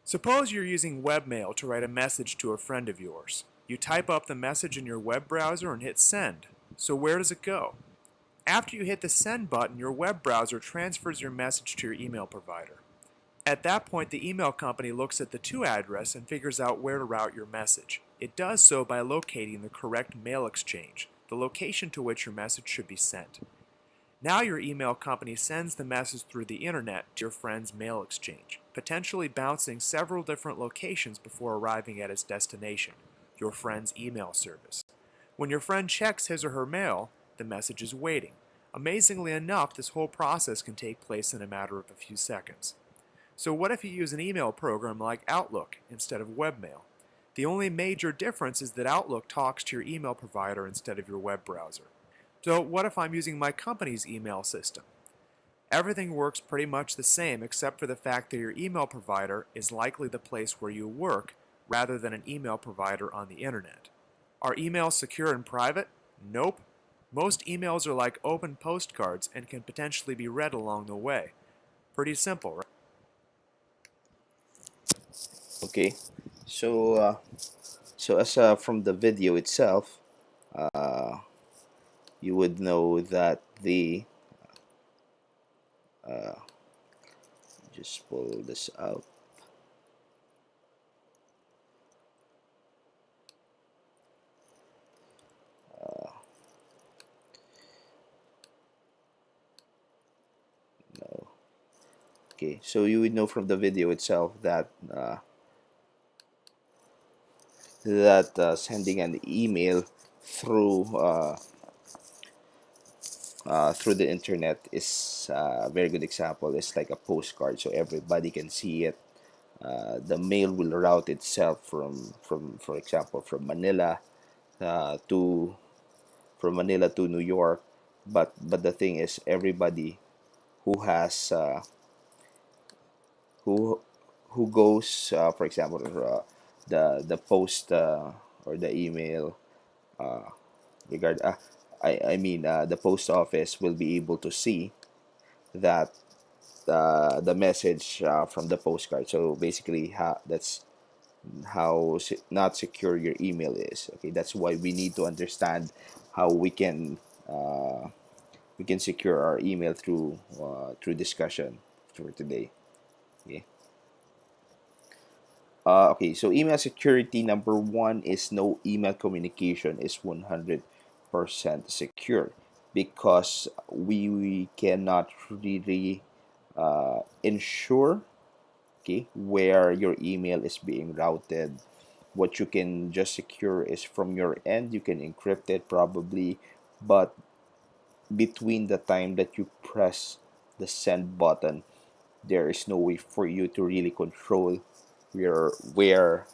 Suppose you're using webmail to write a message to a friend of yours. You type up the message in your web browser and hit send. So where does it go? After you hit the send button, your web browser transfers your message to your email provider. At that point, the email company looks at the to address and figures out where to route your message. It does so by locating the correct mail exchange, the location to which your message should be sent. Now your email company sends the message through the internet to your friend's mail exchange, potentially bouncing several different locations before arriving at its destination, your friend's email service. When your friend checks his or her mail, the message is waiting. Amazingly enough, this whole process can take place in a matter of a few seconds. So what if you use an email program like Outlook instead of webmail? The only major difference is that Outlook talks to your email provider instead of your web browser. So what if I'm using my company's email system? Everything works pretty much the same except for the fact that your email provider is likely the place where you work rather than an email provider on the internet. Are emails secure and private? Nope. Most emails are like open postcards and can potentially be read along the way. Pretty simple, right? Okay, so as from the video itself, uh, you would know that the uh, just pull this out. Uh, no. Okay, so you would know from the video itself that sending an email through through the internet is a very good example. It's like a postcard, so everybody can see it. The mail will route itself for example, to Manila to New York. But the thing is, everybody who has who who goes, for example, the post or the email uh, regard. I mean, the post office will be able to see that the message from the postcard. So basically, that's how not secure your email is. Okay, that's why we need to understand how uh, we can secure our email through discussion for today. Okay. Okay, so email security number one is no email communication is 100% secure because we cannot really ensure, okay, where your email is being routed. What you can just secure is from your end. You can encrypt it probably, but between the time that you press the send button, there is no way for you to really control where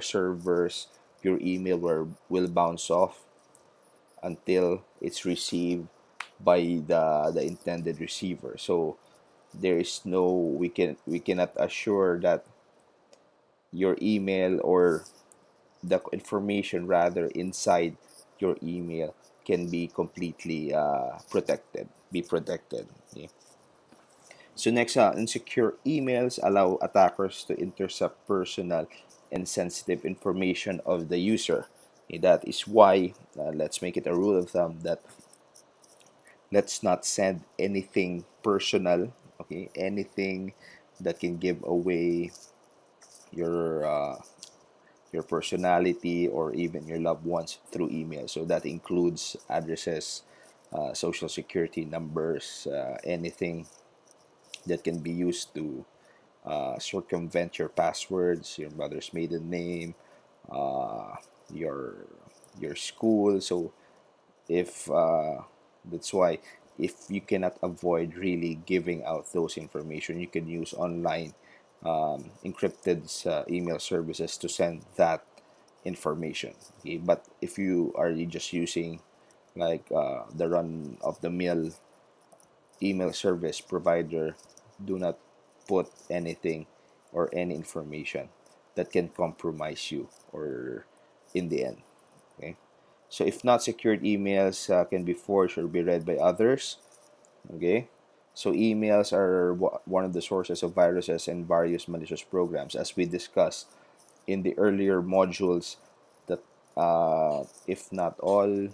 servers your email will bounce off until it's received by the intended receiver. So there is no we cannot assure that your email or the information rather inside your email can be completely protected. Okay? So next, insecure emails allow attackers to intercept personal and sensitive information of the user. Okay, that is why let's make it a rule of thumb that let's not send anything personal. Okay, anything that can give away your your personality or even your loved ones through email. So that includes addresses, social security numbers, anything that can be used to circumvent your passwords, your mother's maiden name, uh, your school. So if that's why if you cannot avoid really giving out those information, you can use online encrypted email services to send that information. Okay? But if you are just using like the run of the mill email service provider, do not put anything or any information that can compromise you or in the end. Okay. So if not secured emails can be forged or be read by others. Okay. So emails are one of the sources of viruses and various malicious programs, as we discussed in the earlier modules. That if not all,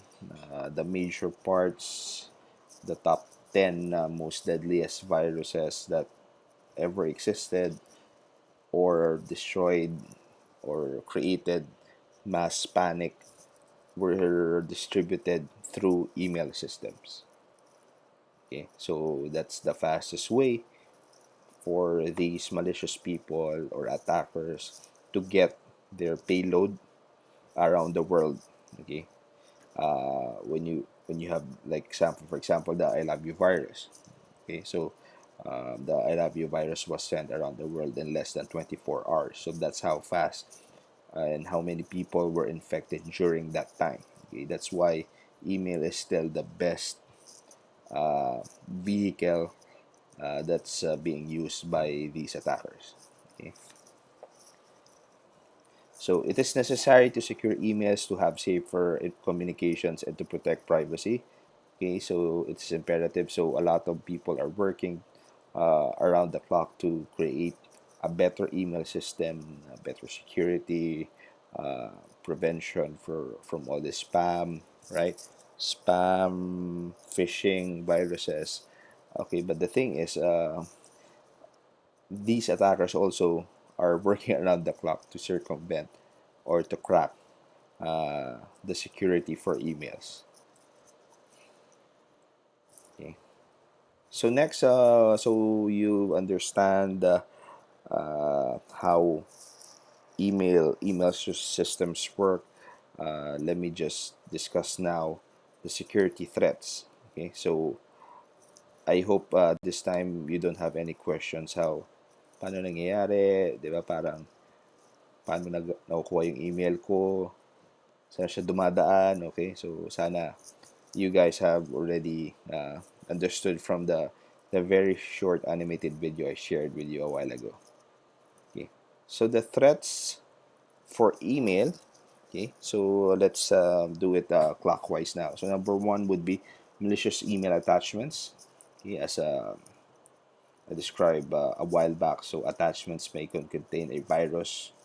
the major parts, the top 10 most deadliest viruses that ever existed or destroyed or created mass panic were distributed through email systems. Okay, so that's the fastest way for these malicious people or attackers to get their payload around the world. Okay, when you have, like, example, for example, the I love you virus. Okay, so the I love you virus was sent around the world in less than 24 hours. So that's how fast and how many people were infected during that time. Okay, that's why email is still the best vehicle that's being used by these attackers. Okay. So it is necessary to secure emails to have safer communications and to protect privacy. Okay, so it's imperative. So a lot of people are working around the clock to create a better email system, a better security, prevention from all this spam, right? Spam, phishing, viruses. Okay, but the thing is, these attackers also are working around the clock to circumvent or to crack the security for emails. Okay. So next, so you understand how email systems work. Let me just discuss now the security threats. Okay, so I hope this time you don't have any questions how paano nangyayari, 'di ba? Parang paano nakukuha yung email ko, saan siya dumadaan, okay? So sana you guys have already understood from the very short animated video I shared with you a while ago. Okay, so the threats for email. Okay, so let's do it clockwise now. So number one would be malicious email attachments. Okay, as I described a while back, so attachments may contain a virus,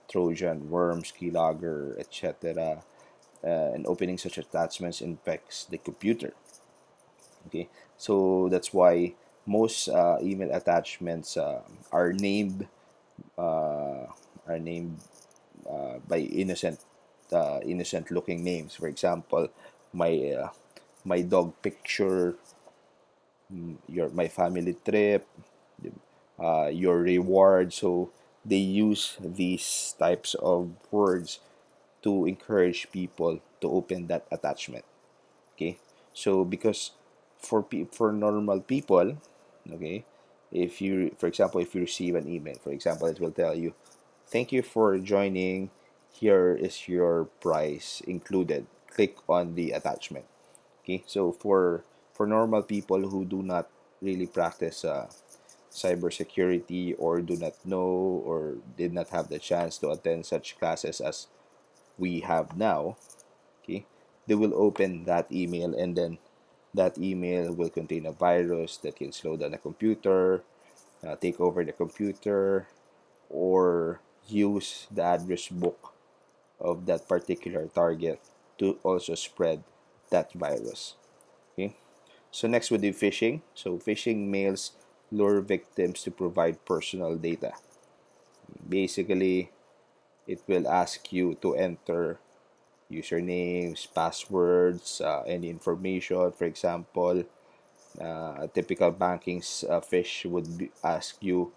Trojan, worms, keylogger, etc. And opening such attachments infects the computer. Okay, so that's why most email attachments uh, are named by innocent looking names. For example, my my dog picture, your my family trip, your reward. So they use these types of words to encourage people to open that attachment. Okay, so because for normal people, okay, if you, for example, if you receive an email, for example, it will tell you, thank you for joining, here is your price included, click on the attachment. Okay, so for normal people who do not really practice cybersecurity or do not know or did not have the chance to attend such classes as we have now, okay, they will open that email, and then that email will contain a virus that can slow down the computer, take over the computer, or use the address book of that particular target to also spread that virus. Okay. So next would be phishing. So phishing mails lure victims to provide personal data. Basically, it will ask you to enter usernames, passwords, any information. For example, a typical banking fish would ask you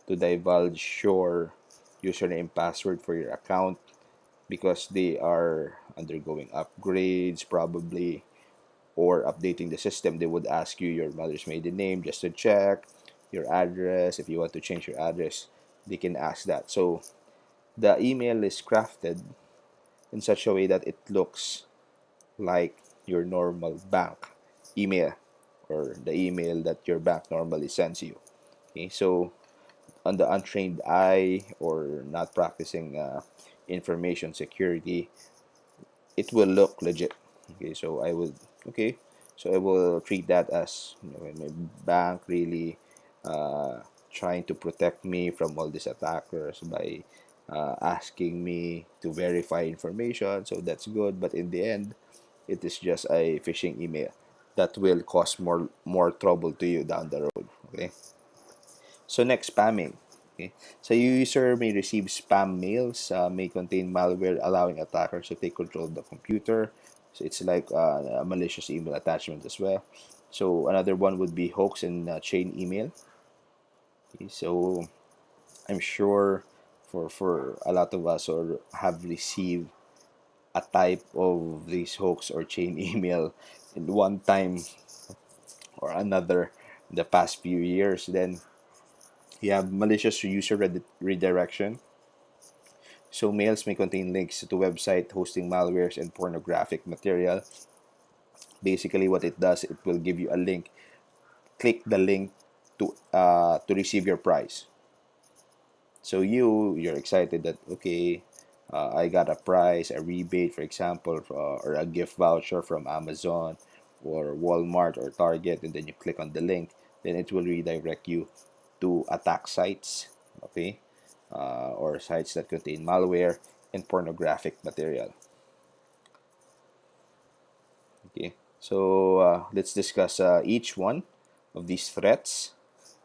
to divulge your username password for your account because they are undergoing upgrades probably or updating the system. They would ask you your mother's maiden name just to check your address. If you want to change your address, they can ask that. So the email is crafted in such a way that it looks like your normal bank email or the email that your bank normally sends you. Okay, so on the untrained eye or not practicing information security, it will look legit. Okay, so I would, okay, So I will treat that as, when my bank really uh, trying to protect me from all these attackers by asking me to verify information. So that's good, but in the end, it is just a phishing email that will cause more trouble to you down the road. Okay. So next, spamming. Okay. So user may receive spam mails, may contain malware, allowing attackers to take control of the computer. So it's like a malicious email attachment as well. So another one would be hoax and chain email. Okay. So I'm sure for a lot of us or have received a type of this hoax or chain email in one time or another in the past few years. Then you have malicious user redirection. So mails may contain links to website hosting malwares and pornographic material. Basically, what it does, it will give you a link. Click the link to receive your prize. So you're excited that, okay, I got a prize, a rebate, for example, or a gift voucher from Amazon or Walmart or Target, and then you click on the link. Then it will redirect you to attack sites, okay, or sites that contain malware and pornographic material. Okay, so let's discuss each one of these threats,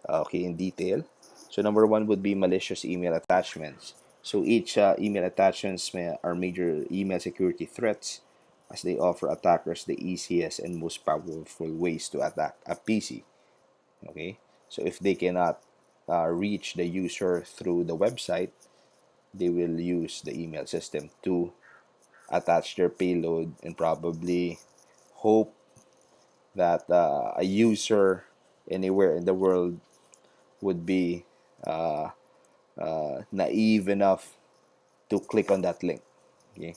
okay, in detail. So number one would be malicious email attachments. So each email attachments are major email security threats, as they offer attackers the easiest and most powerful ways to attack a PC. Okay, so if they cannot reach the user through the website, they will use the email system to attach their payload and probably hope that a user anywhere in the world would be uh, naive enough to click on that link. Okay.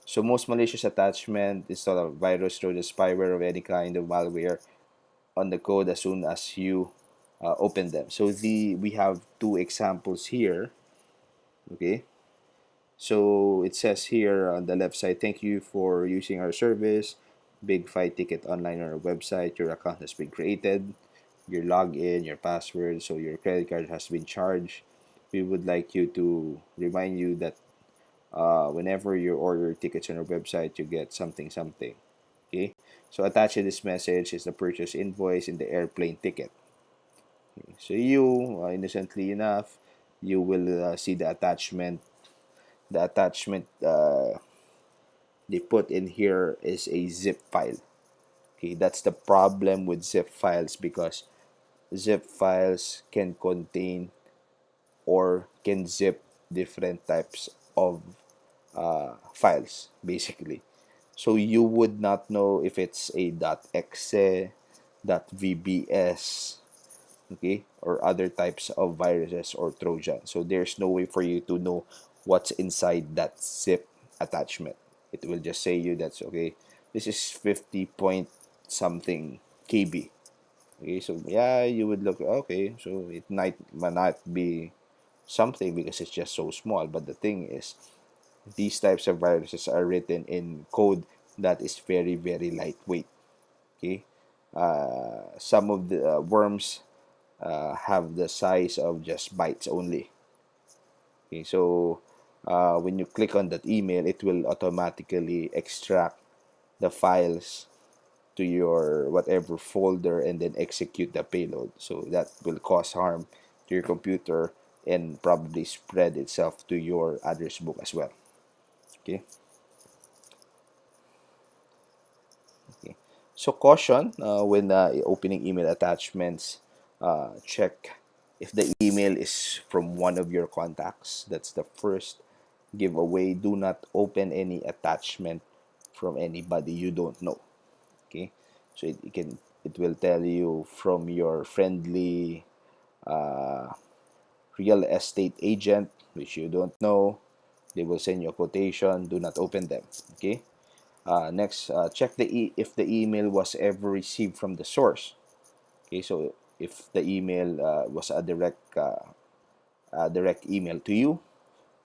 So most malicious attachment install a virus, trojan, spyware of any kind of malware on the code as soon as you open them. So we have two examples here. Okay. So it says here on the left side, thank you for using our service. Big fight ticket online on our website. Your account has been created. Your login, your password, so your credit card has been charged. We would like you to remind you that whenever you order tickets on our website, you get something something. Okay. So attached to this message is the purchase invoice and the airplane ticket. Okay. So you, innocently enough, you will see the attachment. The attachment they put in here is a zip file. Okay, that's the problem with zip files, because zip files can contain or can zip different types of files, basically. So you would not know if it's a .exe, .vbs, okay, or other types of viruses or Trojan. So there's no way for you to know what's inside that zip attachment. It will just say you that's okay. This is 50 point something KB. Okay, so yeah, you would look, okay, so it might not be something because it's just so small. But the thing is, these types of viruses are written in code that is very, very lightweight. Okay, some of the worms have the size of just bytes only. Okay, so when you click on that email, it will automatically extract the files to your whatever folder and then execute the payload. So that will cause harm to your computer and probably spread itself to your address book as well. Okay. Okay. So caution when opening email attachments. Check if the email is from one of your contacts. That's the first giveaway. Do not open any attachment from anybody you don't know. Okay, so it will tell you from your friendly uh, real estate agent, which you don't know. They will send you a quotation. Do not open them. Okay. Next, check if the email was ever received from the source. Okay, so if the email was a direct email to you,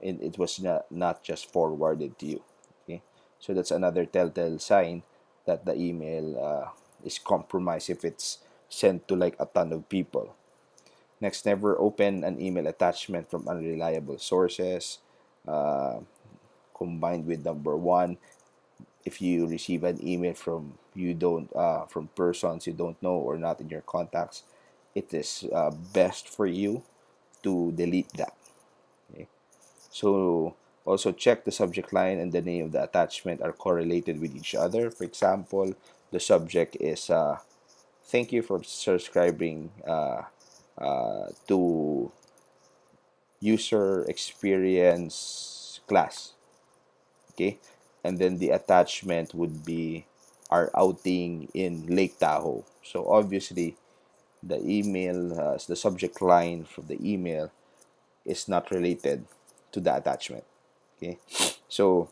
and it was not just forwarded to you. Okay, so that's another telltale sign that the email is compromised if it's sent to like a ton of people. Next, never open an email attachment from unreliable sources. Uh, Combined with number one, if you receive an email from you don't from persons you don't know or not in your contacts, it is best for you to delete that. Okay? So also check the subject line and the name of the attachment are correlated with each other. For example, the subject is thank you for subscribing to user experience class. Okay, and then the attachment would be our outing in Lake Tahoe. So obviously the email, the subject line from the email is not related to the attachment. Okay, so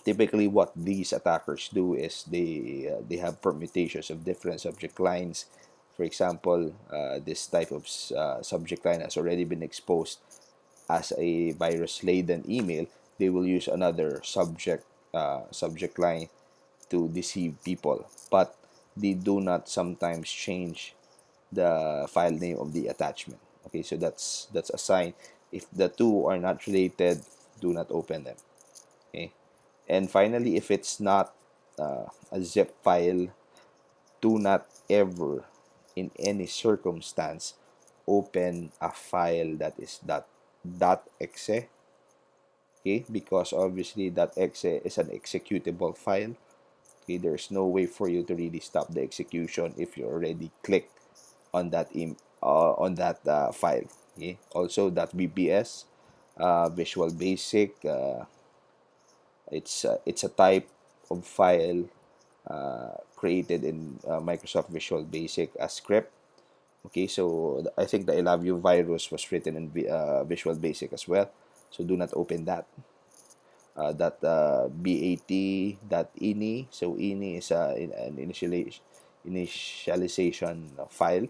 typically what these attackers do is they have permutations of different subject lines. For example, this type of subject line has already been exposed as a virus laden email. They will use another subject line to deceive people, but they do not sometimes change the file name of the attachment. Okay, so that's a sign. If the two are not related, do not open them. Okay, and finally, if it's not a zip file, do not ever, in any circumstance, open a file that is .exe. Okay, because obviously .exe is an executable file. Okay, there's no way for you to really stop the execution if you already clicked on that file. Okay, also .vbs, Visual Basic, it's a type of file created in Microsoft Visual Basic as script. Okay, so I think the I Love You virus was written in Visual Basic as well. So do not open that. That bat .ini. So ini is an initialization file.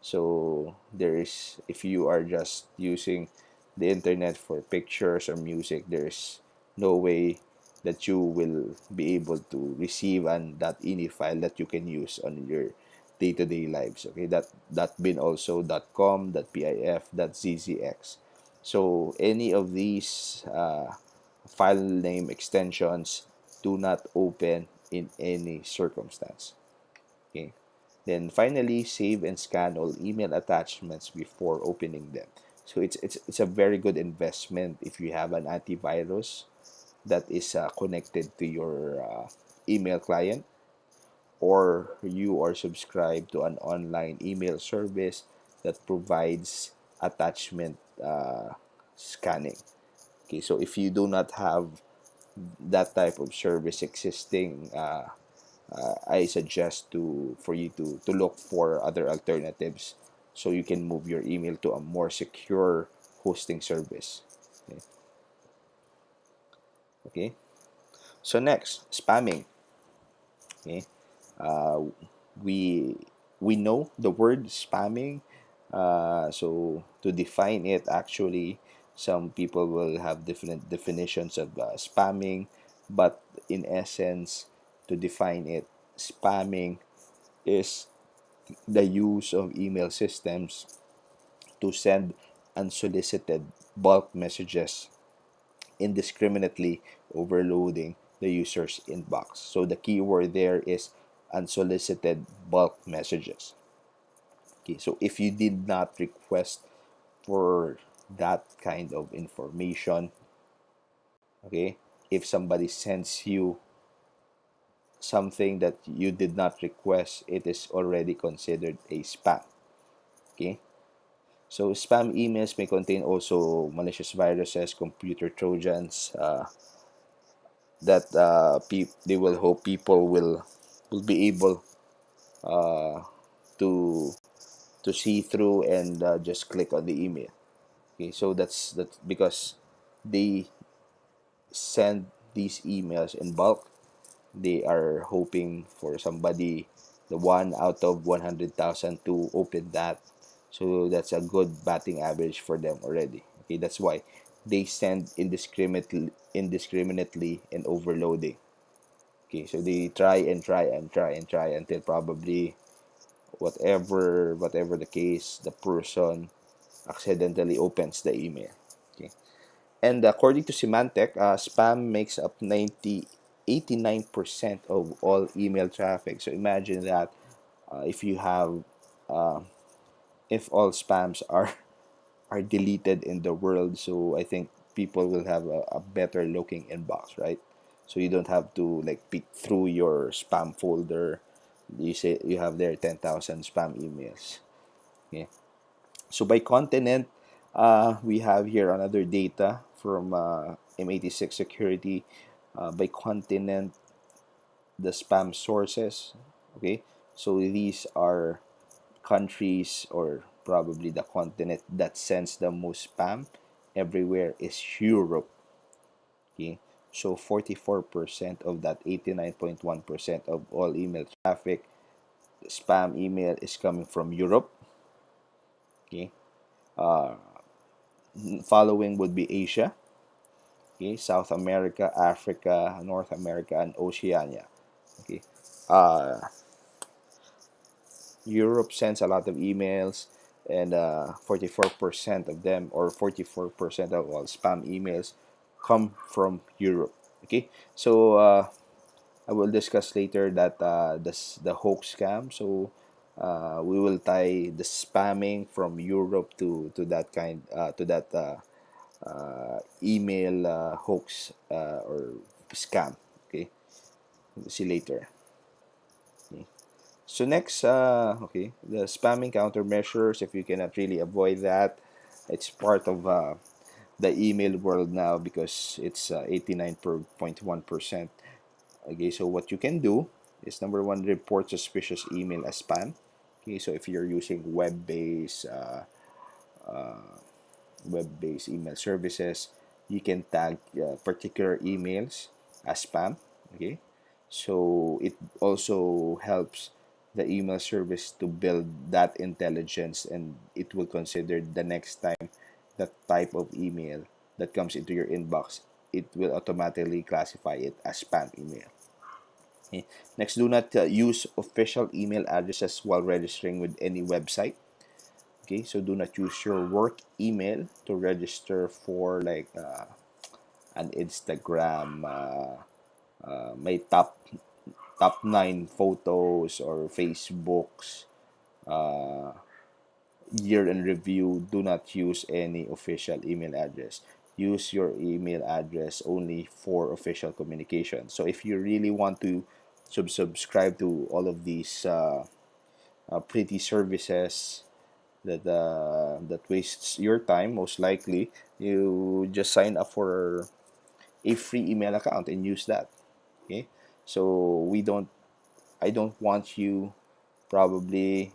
So there is, if you are just using the internet for pictures or music, there's no way that you will be able to receive an .ini file that you can use on your day-to-day lives. Okay, that bin also .com, .pif, .zzx. So any of these file name extensions do not open in any circumstance. Okay. Then finally, save and scan all email attachments before opening them. So it's a very good investment if you have an antivirus that is connected to your email client, or you are subscribed to an online email service that provides attachment scanning. Okay, so if you do not have that type of service existing, I suggest for you to look for other alternatives so you can move your email to a more secure hosting service. Okay. Okay. So next, spamming. Okay. Uh, we we know the word spamming. So to define it, actually, some people will have different definitions of spamming, but in essence, to define it, spamming is the use of email systems to send unsolicited bulk messages, indiscriminately overloading the user's inbox. So the keyword there is unsolicited bulk messages. Okay, so if you did not request for that kind of information, okay, if somebody sends you something that you did not request, it is already considered a spam. Okay, so spam emails may contain also malicious viruses, computer trojans, that they will hope people will be able uh, to see through and just click on the email. Okay, so that's because they send these emails in bulk. They are hoping for somebody, the one out of 100,000, to open that. So that's a good batting average for them already. Okay, that's why they send indiscriminately and overloading. Okay, so they try and try and try and try until probably whatever the case, the person accidentally opens the email. Okay. And according to Symantec, spam makes up 89% of all email traffic. So imagine that if you have, uh, if all spams are deleted in the world, so I think people will have a better looking inbox, right? So you don't have to like pick through your spam folder. You say you have there 10,000 spam emails. Okay. So by continent, we have here another data from M86 Security. By continent, the spam sources. Okay, so these are countries or probably the continent that sends the most spam everywhere is Europe. Okay, so 44% of that 89.1% of all email traffic, spam email is coming from Europe. Okay, uh, following would be Asia. Okay, South America, Africa, North America, and Oceania. Okay, uh, Europe sends a lot of emails, and 44% of them, or 44% of all spam emails, come from Europe. Okay, so I will discuss later that the hoax scam. So we will tie the spamming from Europe to that kind to that email hoax or scam. Okay, we'll see later. Okay. So next, okay, the spamming countermeasures. If you cannot really avoid that, it's part of the email world now because it's 89.1%. Okay, so what you can do is number one, report suspicious email as spam. Okay, so if you're using web-based email services, you can tag particular emails as spam. Okay, so it also helps the email service to build that intelligence, and it will consider the next time that type of email that comes into your inbox, it will automatically classify it as spam email. Okay. Next, do not use official email addresses while registering with any website. Okay, so do not use your work email to register for like an Instagram, my top 9 photos, or Facebook's year in review. Do not use any official email address. Use your email address only for official communication. So if you really want to subscribe to all of these pretty services that wastes your time, most likely you just sign up for a free email account and use that. Okay, so we don't I don't want you probably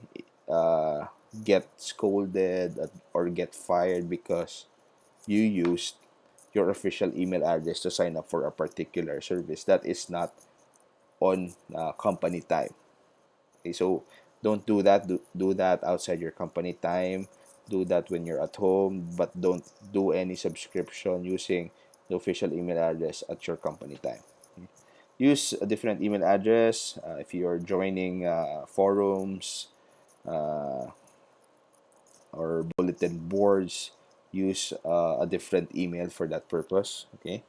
uh, get scolded or get fired because you used your official email address to sign up for a particular service that is not on company time. Okay, so don't do that. Do that outside your company time. Do that when you're at home, but don't do any subscription using the official email address at your company time. Okay. Use a different email address if you're joining forums uh, or bulletin boards. Use a different email for that purpose. Okay.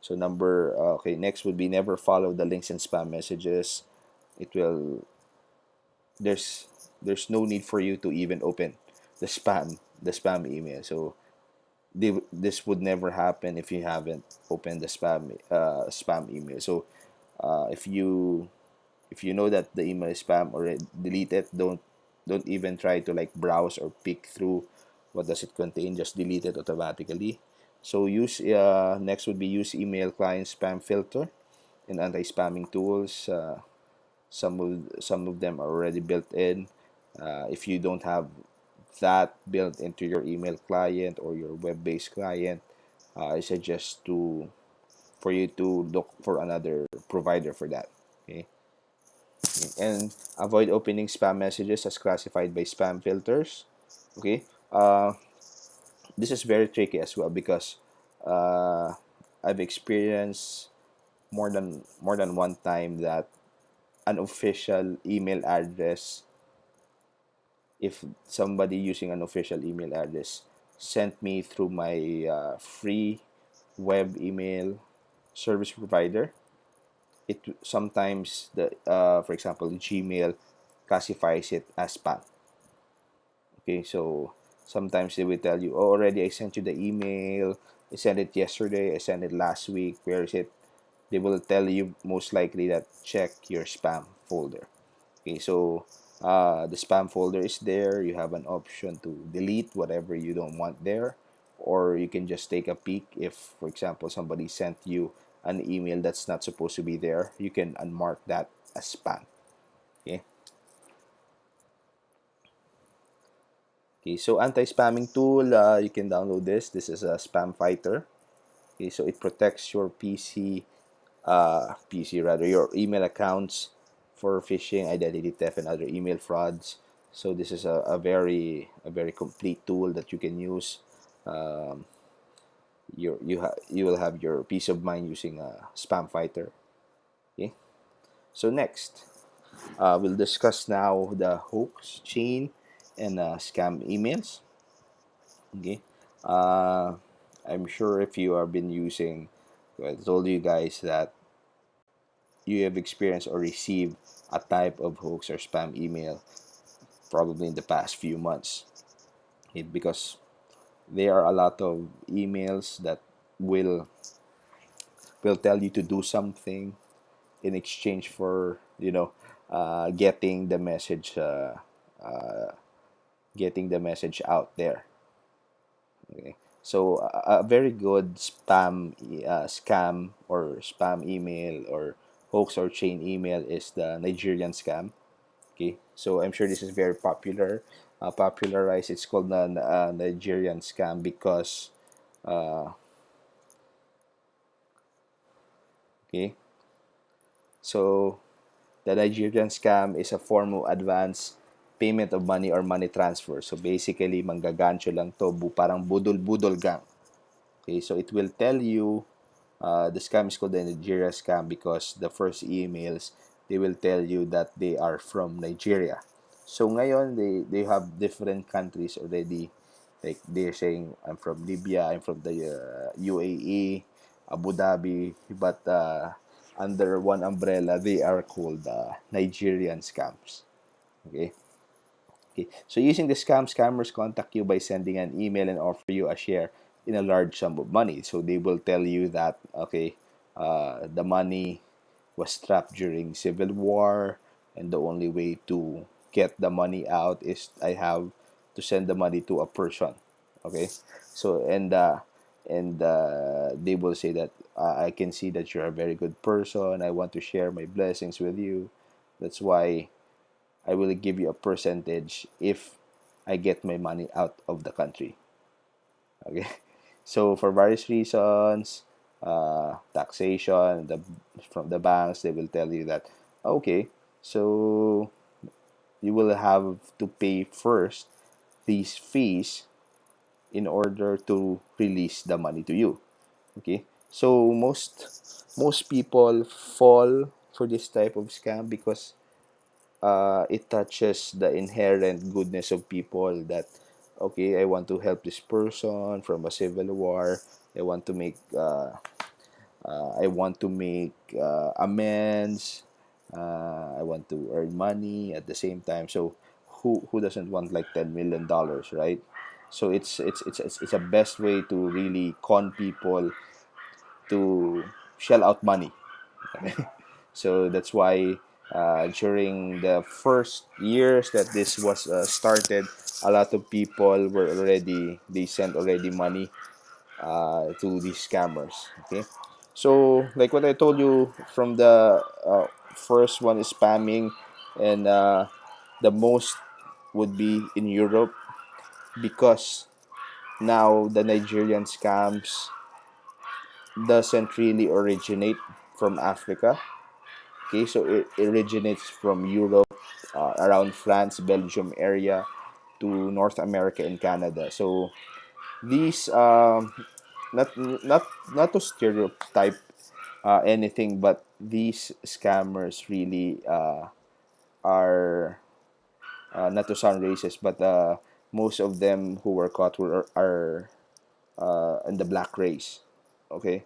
So okay, next would be never follow the links and spam messages. It will there's there's no need for you to even open the spam email. So this would never happen if you haven't opened the spam email. So if you know that the email is spam, or delete it. Don't even try to like browse or pick through what does it contain. Just delete it automatically. So use next would be use email client spam filter and anti-spamming tools. Some of them are already built in. If you don't have that built into your email client or your web-based client, I suggest to for you to look for another provider for that. Okay, and avoid opening spam messages as classified by spam filters. Okay, this is very tricky as well because uh, I've experienced more than one time that an official email address, if somebody using an official email address sent me through my free web email service provider, it sometimes the for example Gmail classifies it as spam. Okay, so sometimes they will tell you, oh, already I sent you the email, I sent it yesterday, I sent it last week, where is it? They will tell you most likely that check your spam folder. Okay, so the spam folder is there. You have an option to delete whatever you don't want there, or you can just take a peek. If, for example, somebody sent you an email that's not supposed to be there, you can unmark that as spam. Okay. Okay. So anti-spamming tool, you can download this. This is a spam fighter. Okay. So it protects your your email accounts for phishing, identity theft, and other email frauds. So this is a very complete tool that you can use. Um, you will have your peace of mind using a spam fighter. Okay. So next, we'll discuss now the hoax chain and scam emails. Okay. Uh, I'm sure if you have been using, I told you guys that you have experienced or received a type of hoax or spam email probably in the past few months. Because there are a lot of emails that will will tell you to do something in exchange for getting the message uh, getting the message out there. Okay, so a very good scam or spam email or hoax or chain email is the Nigerian scam. Okay, so I'm sure this is very popularized. It's called the Nigerian scam because uh, okay, so the Nigerian scam is a form of advance payment of money or money transfer. So basically, manggagancho lang to, parang budol-budol gang. Okay, so it will tell you, the scam is called the Nigeria scam because the first emails, they will tell you that they are from Nigeria. So ngayon, they have different countries already. Like they're saying, I'm from Libya, I'm from the UAE, Abu Dhabi, but under one umbrella, they are called Nigerian scams. Okay. Okay. So using the scammers contact you by sending an email and offer you a share in a large sum of money. So they will tell you that, okay, the money was trapped during civil war, and the only way to get the money out is I have to send the money to a person. Okay. So and they will say that, I can see that you're a very good person. I want to share my blessings with you. That's why I will give you a percentage if I get my money out of the country. Okay. So for various reasons, taxation, from the banks, they will tell you that, okay, so you will have to pay first these fees in order to release the money to you. Okay. So most people fall for this type of scam because it touches the inherent goodness of people, that okay, I want to help this person from a civil war. I want to make amends. I want to earn money at the same time. So who doesn't want like $10 million, right? So it's a best way to really con people to shell out money. So that's why, during the first years that this was started, a lot of people were already, they sent already money to these scammers. Okay, so like what I told you, from the first one is spamming, and the most would be in Europe, because now the Nigerian scams doesn't really originate from Africa. Okay, so it originates from Europe, around France, Belgium area, to North America and Canada. So these, not not not to stereotype anything, but these scammers really are not to sound racist, but most of them who were caught are in the black race. Okay,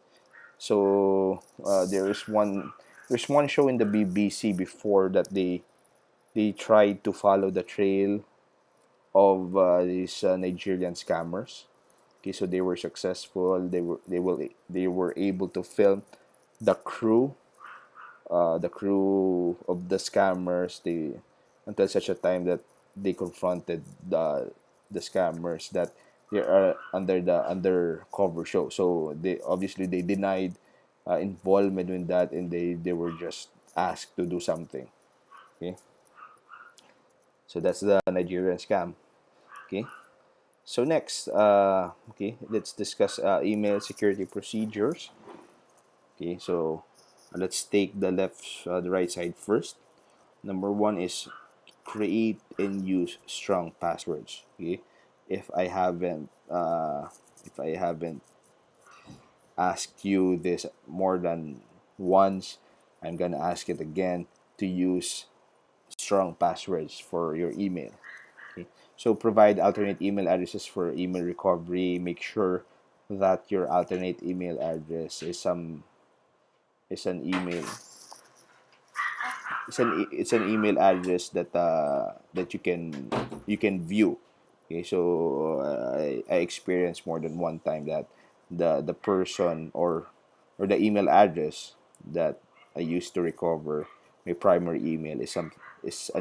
so there's one show in the BBC before that they tried to follow the trail of these Nigerian scammers. Okay, so they were successful. They were able to film the crew of the scammers. They until such a time that they confronted the scammers that they are under the undercover show. So they denied involvement in that, and they were just asked to do something. Okay, so that's the Nigerian scam. Okay. So next, okay, let's discuss email security procedures. Okay, so let's take the right side first. Number one is create and use strong passwords. Okay, if I haven't asked you this more than once, I'm gonna ask it again to use strong passwords for your email. Okay. So provide alternate email addresses for email recovery. Make sure that your alternate email address is an email it's an email address that you can view. Okay, so I experienced more than one time that the person or the email address that I used to recover my primary email is an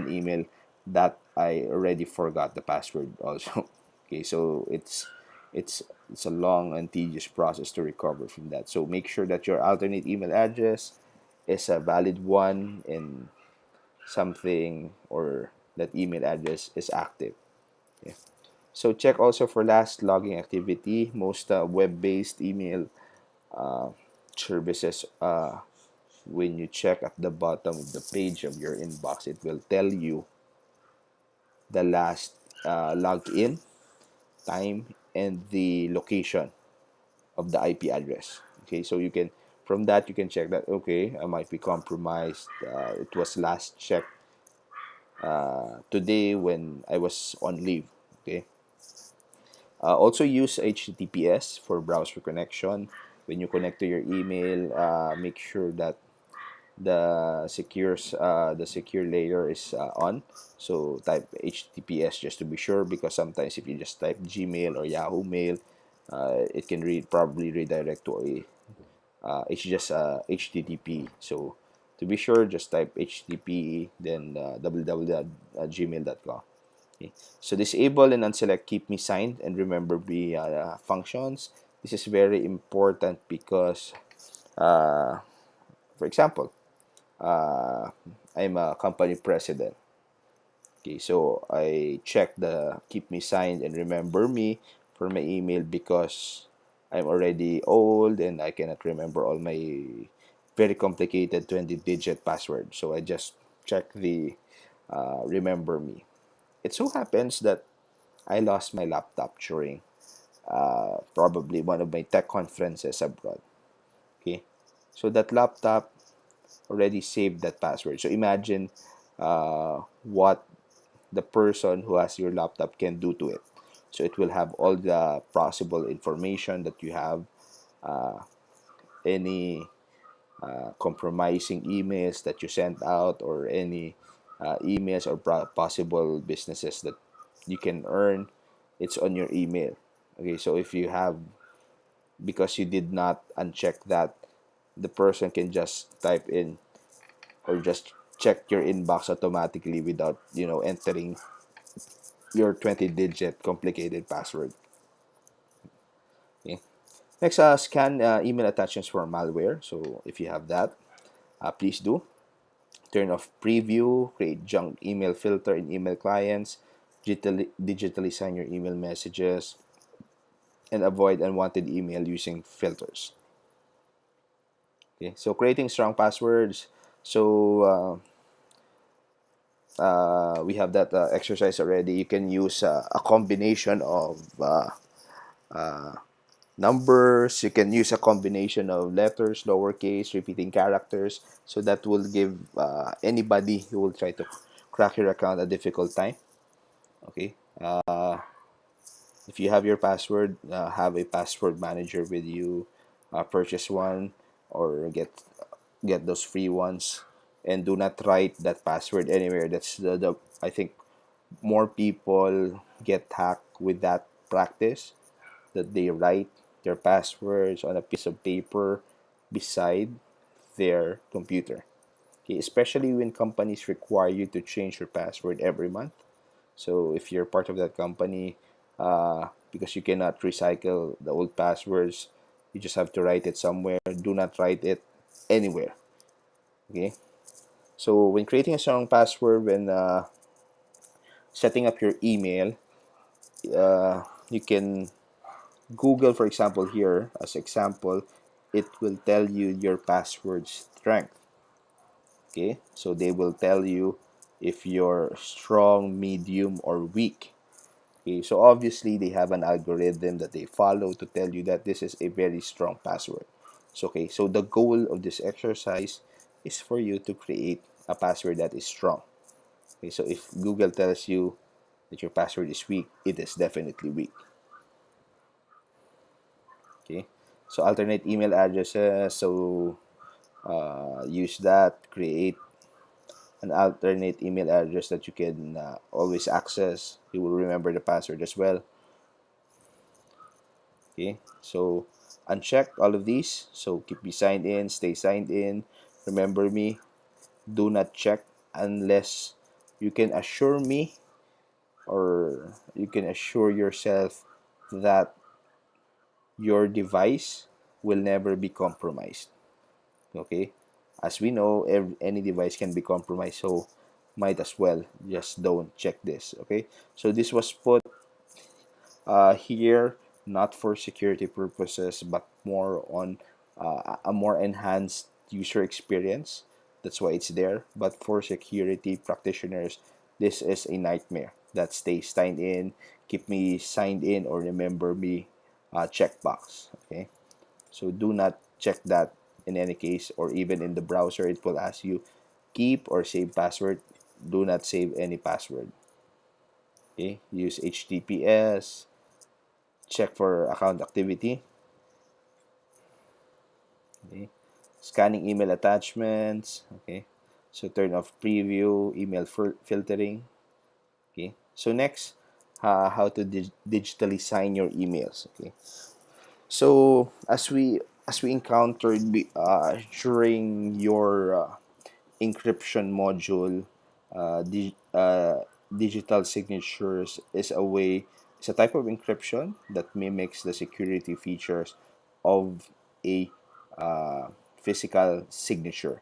email that I already forgot the password also. Okay, so it's it's a long and tedious process to recover from that. So make sure that your alternate email address is a valid one and something or that email address is active. Okay. So check also for last logging activity. Most web-based email uh, services, when you check at the bottom of the page of your inbox, it will tell you the last login time and the location of the IP address. Okay, so you can from that you can check that okay, I might be compromised. It was last checked today when I was on leave. Okay. Also use HTTPS for browser connection. When you connect to your email, make sure that the secure layer is on. So type HTTPS just to be sure, because sometimes if you just type Gmail or Yahoo Mail, it can probably redirect to it's just HTTP. So to be sure, just type HTTP then www.gmail.com. Okay. So disable and unselect keep me signed and remember me functions. This is very important because, uh, for example, uh, I'm a company president. Okay, so I check the keep me signed and remember me for my email because I'm already old and I cannot remember all my very complicated 20-digit password. So I just check the remember me. It so happens that I lost my laptop during probably one of my tech conferences abroad. Okay, so that laptop already saved that password. So imagine what the person who has your laptop can do to it. So it will have all the possible information that you have, uh, any compromising emails that you sent out, or any emails or possible businesses that you can earn. It's on your email. Okay, so if you have, because you did not uncheck that, the person can just type in or just check your inbox automatically without entering your 20-digit complicated password. Okay. Next, scan email attachments for malware. So if you have that, please do. Turn off preview, create junk email filter in email clients, digitally sign your email messages, and avoid unwanted email using filters. Okay, so creating strong passwords. So we have that exercise already. You can use a combination of numbers. You can use a combination of letters, lowercase, repeating characters. So that will give anybody who will try to crack your account a difficult time. Okay. If you have your password, have a password manager with you. Purchase one or get those free ones, and do not write that password anywhere. That's the I think more people get hacked with that practice, that they write their passwords on a piece of paper beside their computer. Okay, especially when companies require you to change your password every month. So if you're part of that company, because you cannot recycle the old passwords, you just have to write it somewhere. Do not write it anywhere. Okay. So when creating a strong password, when setting up your email, you can Google, for example, here as example, it will tell you your password strength. Okay, so they will tell you if you're strong, medium, or weak. Okay, so obviously they have an algorithm that they follow to tell you that this is a very strong password. So okay, so the goal of this exercise is for you to create a password that is strong. Okay, so if Google tells you that your password is weak, it is definitely weak. Okay, so alternate email addresses. So use that. Create an alternate email address that you can always access. You will remember the password as well. Okay, so uncheck all of these. So keep me signed in, stay signed in. Remember me. Do not check unless you can assure me, or you can assure yourself that your device will never be compromised. Okay, as we know, any device can be compromised, so might as well just don't check this. Okay, so this was put here not for security purposes, but more on a more enhanced user experience. That's why it's there. But for security practitioners, this is a nightmare. That stay signed in, keep me signed in, or remember me checkbox. Okay, so do not check that in any case, or even in the browser, it will ask you keep or save password. Do not save any password. Okay, use HTTPS, check for account activity. Okay, scanning email attachments. Okay, so turn off preview email filtering. Okay, so next, how to digitally sign your emails. Okay, so as we encountered during your encryption module, digital signatures is a type of encryption that mimics the security features of a uh, physical signature.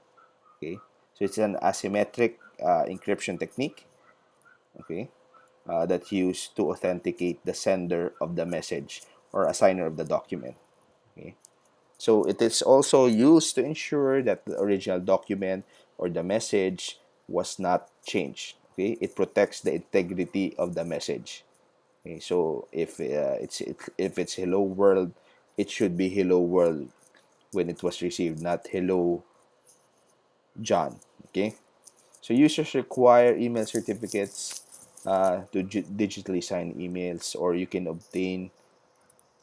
Okay, so it's an asymmetric encryption technique. Okay, that's used to authenticate the sender of the message or a signer of the document. Okay, so it is also used to ensure that the original document or the message was not changed. Okay, it protects the integrity of the message. Okay, so if it's hello world, it should be hello world when it was received, not hello John. Okay, so users require email certificates to digitally sign emails, or you can obtain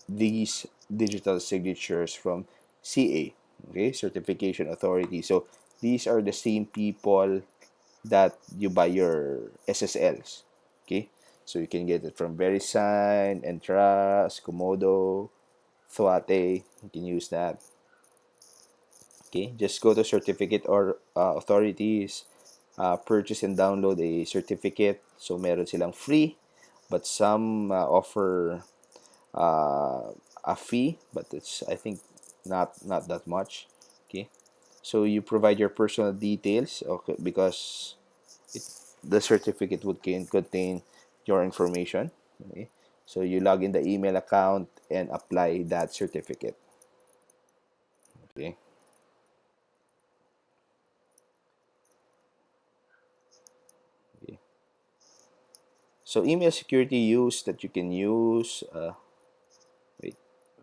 these digital signatures from CA, okay, Certification Authority. So these are the same people that you buy your SSLs, okay? So you can get it from VeriSign, Entrust, Komodo, Thuate. You can use that. Okay, just go to certificate or authorities, purchase and download a certificate. So meron silang free, but some offer a fee, but it's I think not that much. Okay, so you provide your personal details, okay, because it, the certificate would contain your information. Okay, so you log in the email account and apply that certificate. Okay, okay. So email security use that you can use. Wait.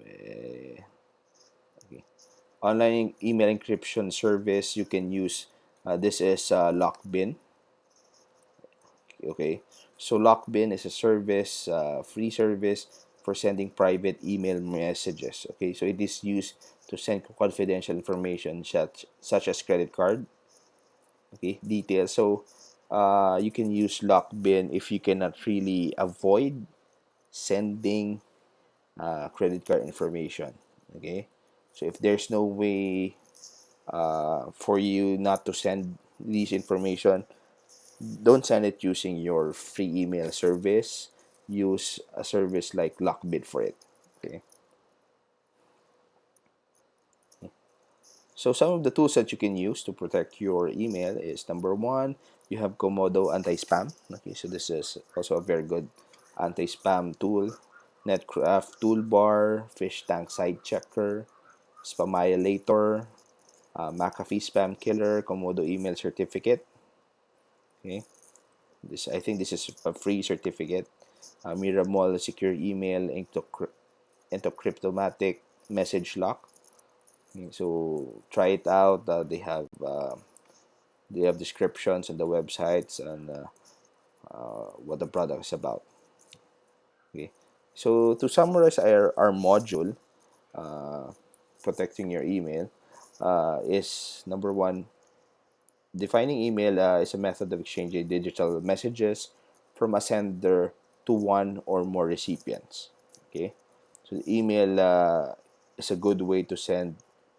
Eh, okay. Online email encryption service you can use. This is Lockbin. Okay, so Lockbin is a service, free service for sending private email messages. Okay, so it is used to send confidential information such as credit card, okay, details. So you can use Lockbin if you cannot really avoid sending credit card information. Okay, so if there's no way for you not to send these information, don't send it using your free email service. Use a service like Lockbit for it. Okay. So some of the tools that you can use to protect your email is number one, you have Komodo anti-spam. Okay, so this is also a very good anti-spam tool. Netcraft toolbar, fish tank site checker, Spamilator, McAfee spam killer, Komodo email certificate. Okay, I think this is a free certificate. Miramol secure email into Cryptomatic message lock. Okay, so try it out. They have descriptions on the websites and what the product is about. Okay, so to summarize our module, uh, protecting your email, is number one, defining email is a method of exchanging digital messages from a sender to one or more recipients. Okay, so email is a good way to send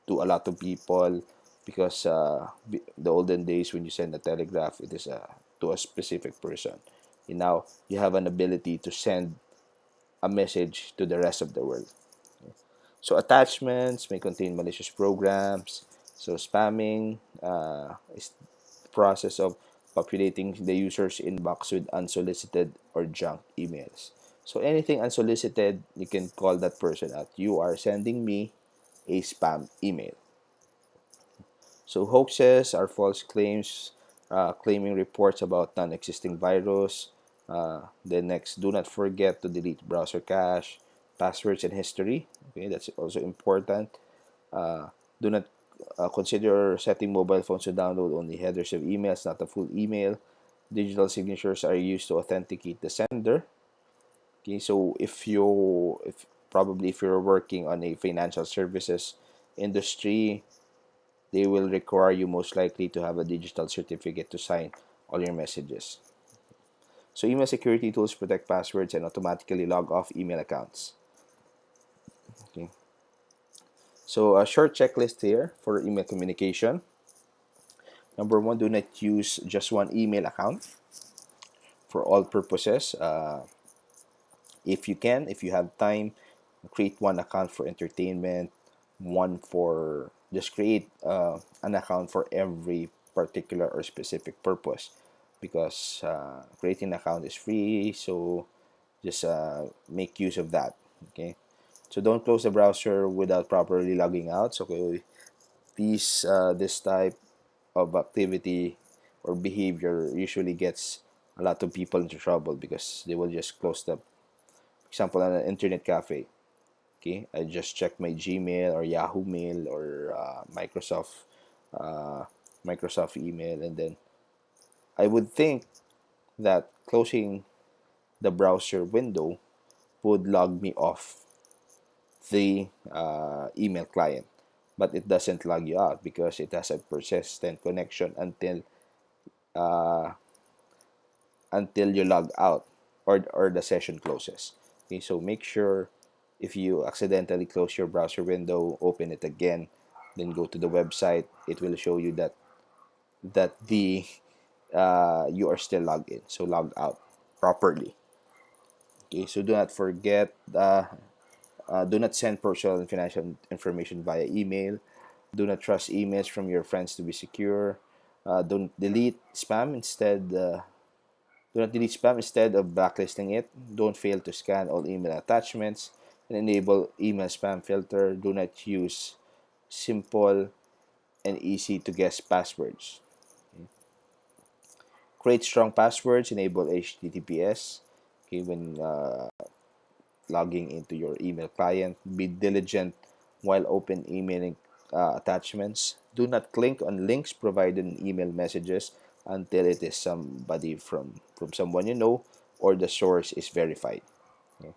to a lot of people because the olden days when you send a telegraph, it is to a specific person. And now you have an ability to send a message to the rest of the world. So attachments may contain malicious programs. So spamming is the process of populating the user's inbox with unsolicited or junk emails. So anything unsolicited, you can call that person out. You are sending me a spam email. So hoaxes are false claims, claiming reports about non-existing virus. Then next, do not forget to delete browser cache, passwords, and history. Okay, that's also important. Do not consider setting mobile phones to download only headers of emails, not the full email. Digital signatures are used to authenticate the sender. Okay, so if probably if you're working on a financial services industry, they will require you most likely to have a digital certificate to sign all your messages. So email security tools protect passwords and automatically log off email accounts. Okay. So a short checklist here for email communication. Number one, do not use just one email account for all purposes. If you can, if you have time, create one account for entertainment, one for just create an account for every particular or specific purpose because creating an account is free, so just make use of that. Okay, so don't close the browser without properly logging out. So okay, this type of activity or behavior usually gets a lot of people into trouble because they will just close the example on an internet cafe. Okay, I just check my Gmail or Yahoo Mail or uh, Microsoft email, and then I would think that closing the browser window would log me off the email client, but it doesn't log you out because it has a persistent connection uh, until you log out or the session closes. Okay, so make sure if you accidentally close your browser window, open it again, then go to the website. It will show you that the you are still logged in. So log out properly. Okay, so do not forget. Do not send personal and financial information via email. Do not trust emails from your friends to be secure. Don't delete spam instead. Do not delete spam instead of blacklisting it. Don't fail to scan all email attachments and enable email spam filter. Do not use simple and easy to guess passwords. Create strong passwords. Enable HTTPS. Okay, when logging into your email client. Be diligent while open emailing attachments. Do not click on links provided in email messages until it is somebody from someone you know or the source is verified. Okay.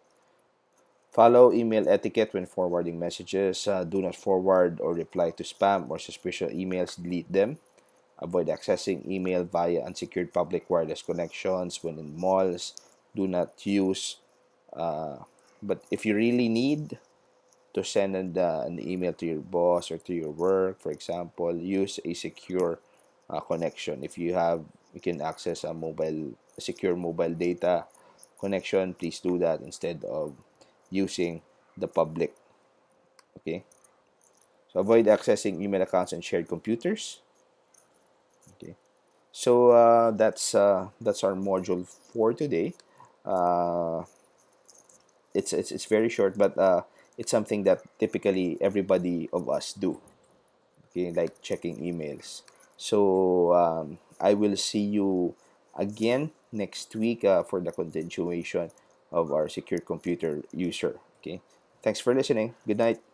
Follow email etiquette when forwarding messages. Do not forward or reply to spam or suspicious emails. Delete them. Avoid accessing email via unsecured public wireless connections when in malls. Do not use, uh, but if you really need to send an email to your boss or to your work, for example, use a secure connection. If you can access a secure mobile data connection, please do that instead of using the public. Okay. So avoid accessing email accounts and shared computers. Okay. So that's our module for today. Uh, it's very short, but it's something that typically everybody of us do. Okay, like checking emails. So I will see you again next week for the continuation of our secure computer user. Okay, thanks for listening. Good night.